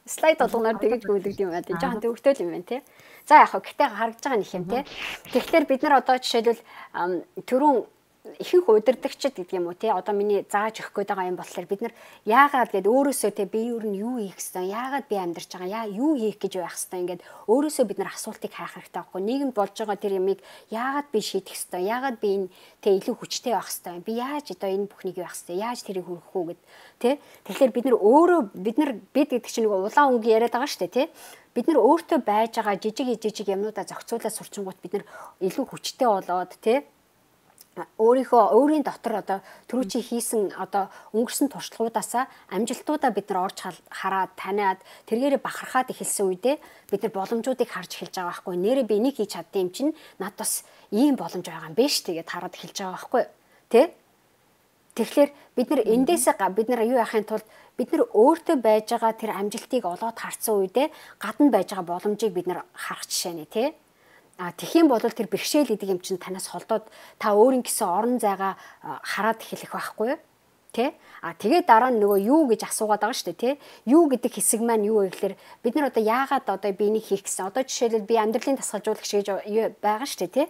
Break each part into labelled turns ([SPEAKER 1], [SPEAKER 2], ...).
[SPEAKER 1] Слайд болгоноор тэгж гүйлгд юм аа. Жохон төвөгтэй юм байна тий. За яг хөө гэтээ харагдж байгаа нэг юм тий. Тэгэхээр бид нар одоо жишээлбэл түрүүн ихэнх удирдагчид гэдэг юм уу тий одоо миний зааж өгөх гээд байгаа юм болохоор бид нар яагаад гэд өөрөөсөө тий би юу нь юу хийх гэсэн яагаад би амьдарч байгаа юу хийх гэж байх хэвээр ингээд өөрөөсөө бид нар асуултыг хайх хэрэгтэй байхгүй нийгэмд болж байгаа тэр ямиг яагаад би шийдэх хэвээр яагаад би энэ тий илүү хүчтэй байх хэвээр би яаж одоо энэ бүхнийг явах хэвээр яаж тэрийг хүргэх үү гэд тий тэгэхээр бид нар өөрөө бид гэдэг чинь нэг улаан өнгө яриад байгаа шүү дээ тий бид нар өөртөө байж байгаа жижиг юмнуудаа зохицуулаад сурчингууд бид нар илүү хүчтэй болоод тий өөрийн дотор одоо түрүү чи хийсэн одоо өнгөрсөн туршлагуудаасаа амжилтуудаа бид нар орж хараад таниад тэргээрээ бахархаад эхэлсэн үедээ бид нар боломжуудыг харж эхэлж байгаа байхгүй нэрээ би энийг хийж чаддсан юм чинь над бас ийм боломж байгаа юм биш тэгээд хараад эхэлж байгаа байхгүй тий Тэгэхээр бид нар эндээсээ бид нар юу яхахын тулд бид нар өөртөө байж байгаа тэр амжилтыг олоод харсан үедээ гадна байж байгаа боломжийг бид нар харах жишээ нэ тий тэгэх юм бол тэр бэрхшээл гэдэг юм чинь танаас холдоод та өөрийн гэсэн орон зайгаа хараад эхлэх байхгүй юу? Тэ? Тэгээд дараа нь нөгөө юу гэж асуугаад байгаа шүү дээ, тэ? Юу гэдэг хэсэг маань юу вэ гэхээр бид нар одоо яагаад одоо би энийг хийх гэсэн. Одоо жишээлбэл би амьдралын тасгалжуулагч гэж байгаа шүү дээ, тэ?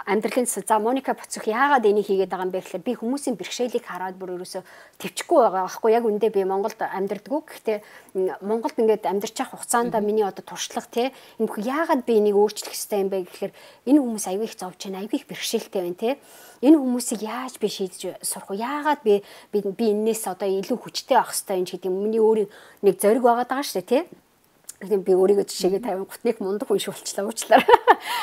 [SPEAKER 1] Амьдралын за Моника Боцох яагаад энийг хийгээд байгаа юм бэ гэхээр би хүмүүсийн бэрхшээлийг хараад бүр ерөөсө төвчгүй байгаа байхгүй яг үндэ би Монголд амьдардггүй гэхдээ Монголд ингээд амьдарч явах хугацаанд миний одоо туршлага те энэ бүх яагаад би энийг өөрчлөх хэрэгтэй юм бэ гэхээр энэ хүмүүс аягүй их зовж байна аягүй их бэрхшээлтэй байна те энэ хүмүүсийг яаж би шийдэж сурах вэ яагаад би энээс одоо илүү хүчтэй авах хэрэгтэй юм гэдэг миний өөрийн нэг зориг байгаа даа шүү дээ те би өөрийгөө жишээгээ тавин гутныг мундаг хүн шүүлчлээ уучлаарай.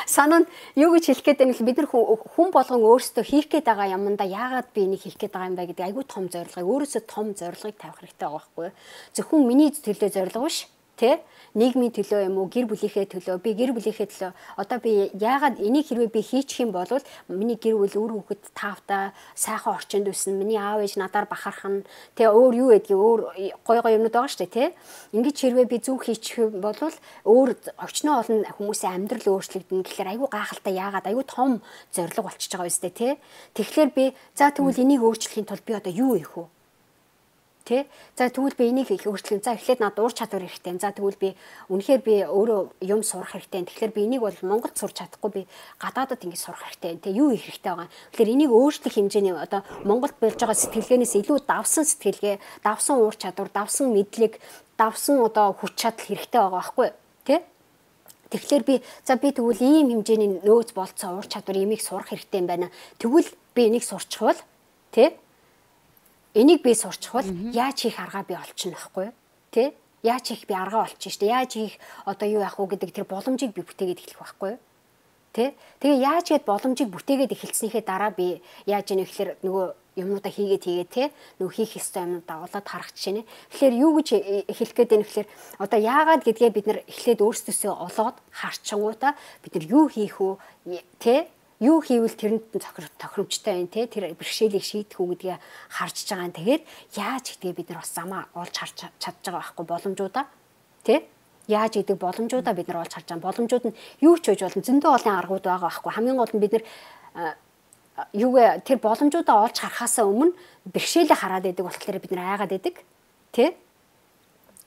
[SPEAKER 1] Санаа нь юу гэж хэлэх гээд байна вэ? Бид нар хүн болгон өөрсдөө хийх гээд байгаа юмдаа яагаад би энийг хийх гээд байгаа юм бэ гэдэг айгүй том зорилгыг өөрөөсөө том зорилгыг тавих хэрэгтэй байгаа байхгүй юу? Зөвхөн миний төлөө зорилго биш, тэ? Нийгмийн төлөө юм уу, гэр бүлийнхээ төлөө, би гэр бүлийнхээ төлөө одоо би яагаад энийг хэрвээ би хийчих юм бол миний гэр бүл үр хүүхэд таавтай сайхан орчинд үснэ, миний аав ээж надаар бахарах нь тэгээ өөр юу гэдгийг өөр гой юмнууд байгаа шүү дээ, тэ. Ингээд хэрвээ би зүг хийчих юм бол өөр очноо олон хүмүүсийн амьдрал өөрчлөгдөнө гэхээр айгүй гайхалтай яагаад айгүй том зориг болчихж байгаа үстэй, тэ. Тэгэхээр би за тэгвэл энийг өөрчлөхийн тулд би одоо юу хийх вэ? Тэ за тэгвэл би энийг өөрчлөн за эхлээд надад уур чадвар хэрэгтэй. За тэгвэл би үнэхээр би өөрөө юм сурах хэрэгтэй. Тэгэхээр би энийг бол Монголд сурч чадахгүй би гадаадад ингэ сурах хэрэгтэй. Тэ юу их хэрэгтэй байгаа. Тэгэхээр энийг өөрчлөх хэмжээний одоо Монголд болж байгаа сэтгэлгээнээс илүү давсан сэтгэлгээ, давсан уур чадвар, давсан мэдлэг, давсан одоо хүч чадал хэрэгтэй байгаа байхгүй тий? Тэгэхээр би тэгвэл ийм хэмжээний нөөц болцсон уур чадвар имийг сурах хэрэгтэй юм байна. Тэгвэл би энийг сурчихвал тий энийг би сурчих бол яаж хийх аргаа би олчихно байхгүй тий яаж хийх би аргаа олчих штэ яаж хийх одоо юу яах вэ гэдэг тэр боломжийг би бүтээгээд эхлэх байхгүй тий тэгээ яаж гээд боломжийг бүтээгээд эхэлснийхээ дараа би яаж ийнэ гэхээр нөгөө юмнуудаа хийгээд тий нөгөө хийх ёстой юмнуудаа олоод харах жишээ нэ тэгэхээр юу гэж хэлэх гээд байна гэхээр одоо яагаад гэдгээ бид нар эхлээд өөрсдөөсөө олоод харчингуудаа бид нар юу хийх вэ тий юу хийвэл тэрэнд тохиромжтой байна те тэр бэрхшээлийг шийдэх үү гэдгийг харж байгаа юм. Тэгэхээр яаж гэдгийг бид нар бас замаа олж харж чадж байгаа байхгүй боломжуудаа те яаж гэдэг боломжуудаа бид нар олж харж байгаа. Боломжууд нь юу ч үж болно зөндөө олон аргууд байгаа байхгүй. Хамгийн гол нь бид нар юугээ тэр боломжуудаа олж харахаасаа өмнө бэрхшээлээ хараад байдаг болохоор бид нар айгаад байдаг те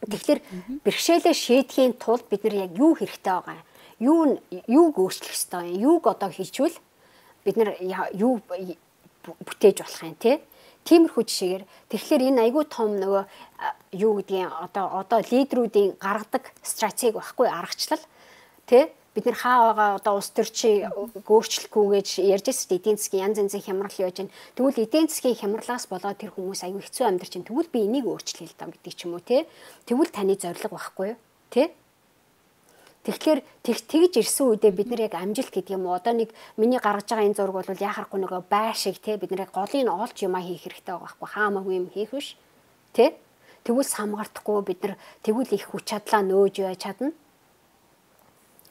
[SPEAKER 1] тэгэхээр бэрхшээлээ шийдэхийн тулд бид нар яг юу хэрэгтэй байгаа юм юуг өөрчлөх ёстой юм юуг одоо хийчихвэл бид нар юу бүтээж болох юм те тиймэрхүү жишээгээр тэгэхээр энэ айгүй том нөгөө юу гэдгийг одоо лидерүүдийн гаргадаг стратеги байхгүй аргачлал те бид нар хаа байгаа одоо улс төрчийг өөрчлөхгүй гэж ярьж байсан эдийн засгийн янз янзын хямрал яаж байна тэгвэл эдийн засгийн хямралаас болоод тэр хүмүүс айгүй хэцүү амьдарч байна тэгвэл би энийг өөрчлөе л даа гэдэг ч юм уу те тэгвэл таны зорилго байхгүй юу те Тэгэхээр тэгж ирсэн үедээ бид нар яг амжилт гэдэг юм уу одоо нэг миний гаргаж байгаа энэ зураг бол яхахгүй нөгөө бай шиг те бид нар яг голыг олж юмаа хийх хэрэгтэй байгаа байхгүй хаамаагүй юм хийх биш те тэгвэл самгаардахгүй бид нар тэгвэл их хүч чадлаа нөөж яа чадна